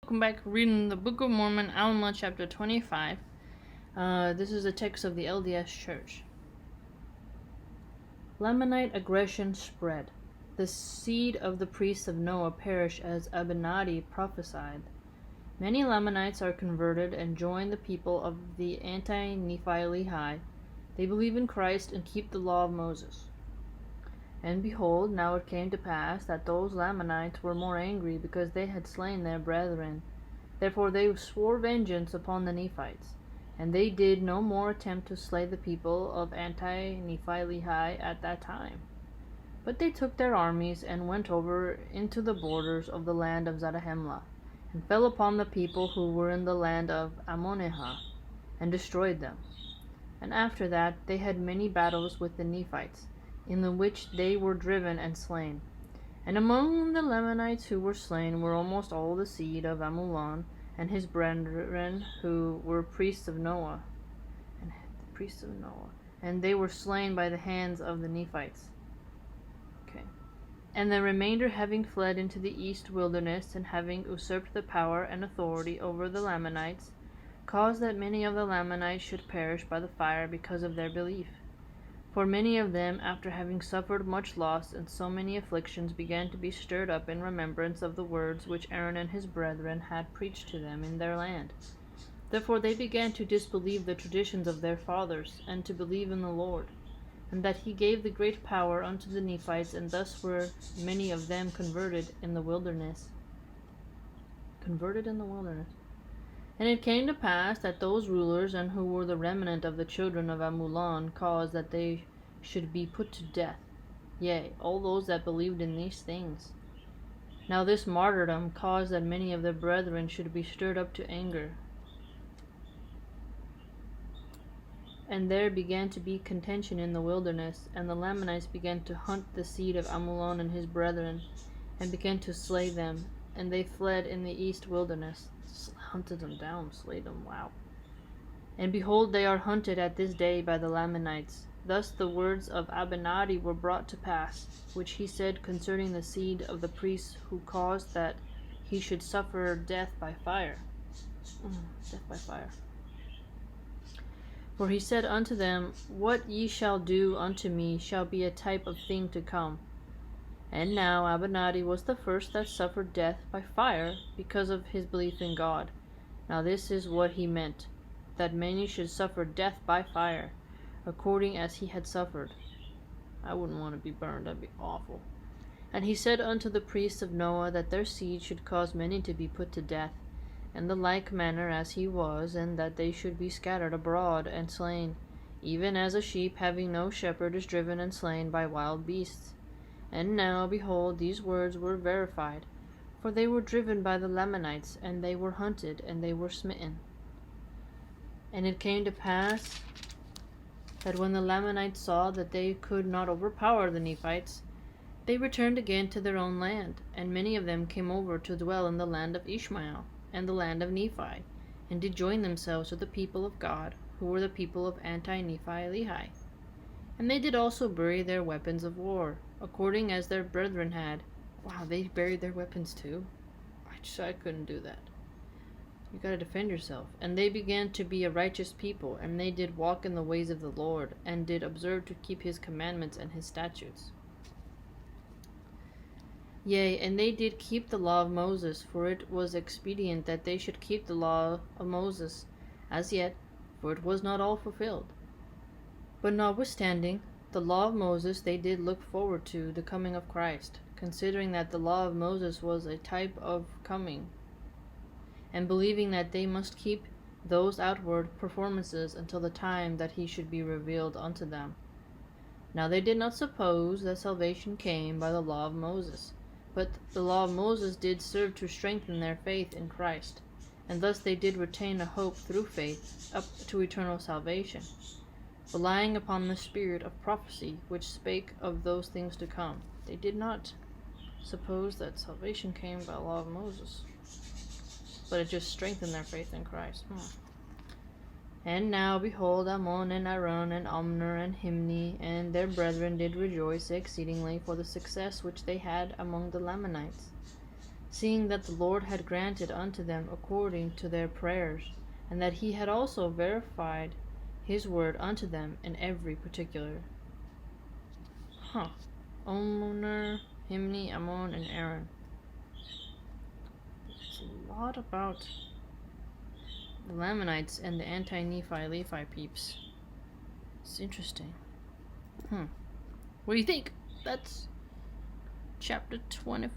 Welcome back. Reading the Book of Mormon, Alma, chapter 25. This is a text of the LDS Church. Lamanite aggression spread. The seed of the priests of Noah perished as Abinadi prophesied. Many Lamanites are converted and join the people of the anti-Nephi Lehi. They believe in Christ and keep the law of Moses. And behold, now it came to pass that those Lamanites were more angry because they had slain their brethren. Therefore they swore vengeance upon the Nephites. And they did no more attempt to slay the people of anti-Nephi Lehi at that time. But they took their armies and went over into the borders of the land of Zarahemla, and fell upon the people who were in the land of Ammonihah, and destroyed them. And after that they had many battles with the Nephites, in the which they were driven and slain. And among the Lamanites who were slain were almost all the seed of Amulon and his brethren, who were priests of Noah, and they were slain by the hands of the Nephites. And the remainder, having fled into the east wilderness, and having usurped the power and authority over the Lamanites, caused that many of the Lamanites should perish by the fire because of their belief. For many of them, after having suffered much loss and so many afflictions, began to be stirred up in remembrance of the words which Aaron and his brethren had preached to them in their land. Therefore they began to disbelieve the traditions of their fathers, and to believe in the Lord, and that he gave the great power unto the Nephites, and thus were many of them converted in the wilderness. And it came to pass that those rulers, and who were the remnant of the children of Amulon, caused that they should be put to death, yea, all those that believed in these things. Now this martyrdom caused that many of their brethren should be stirred up to anger. And there began to be contention in the wilderness, and the Lamanites began to hunt the seed of Amulon and his brethren, and began to slay them, and they fled in the east wilderness. Hunted them down, slayed them, wow. And behold, they are hunted at this day by the Lamanites. Thus the words of Abinadi were brought to pass, which he said concerning the seed of the priests, who caused that he should suffer death by fire. For he said unto them, What ye shall do unto me shall be a type of thing to come. And now Abinadi was the first that suffered death by fire because of his belief in God. Now this is what he meant, that many should suffer death by fire, according as he had suffered. I wouldn't want to be burned, that'd be awful. And he said unto the priests of Noah that their seed should cause many to be put to death, in the like manner as he was, and that they should be scattered abroad and slain, even as a sheep having no shepherd is driven and slain by wild beasts. And now, behold, these words were verified, for they were driven by the Lamanites, and they were hunted, and they were smitten. And it came to pass that when the Lamanites saw that they could not overpower the Nephites, they returned again to their own land, and many of them came over to dwell in the land of Ishmael, and the land of Nephi, and did join themselves to the people of God, who were the people of anti-Nephi Lehi. And they did also bury their weapons of war, according as their brethren had. Wow, they buried their weapons too? I couldn't do that. You gotta defend yourself. And they began to be a righteous people, and they did walk in the ways of the Lord, and did observe to keep his commandments and his statutes. Yea, and they did keep the law of Moses, for it was expedient that they should keep the law of Moses, as yet, for it was not all fulfilled. But notwithstanding the law of Moses, they did look forward to the coming of Christ, considering that the law of Moses was a type of coming, and believing that they must keep those outward performances until the time that he should be revealed unto them. Now they did not suppose that salvation came by the law of Moses, but the law of Moses did serve to strengthen their faith in Christ, and thus they did retain a hope through faith up to eternal salvation, relying upon the spirit of prophecy which spake of those things to come. They did not suppose that salvation came by the law of Moses, but it just strengthened their faith in Christ. And now, behold, Ammon and Aaron and Omner and Himni and their brethren did rejoice exceedingly for the success which they had among the Lamanites, seeing that the Lord had granted unto them according to their prayers, and that he had also verified his word unto them in every particular. Omer, Himni, Ammon, and Aaron. There's a lot about the Lamanites and the anti-Nephi peeps. It's interesting. What do you think? That's chapter 25.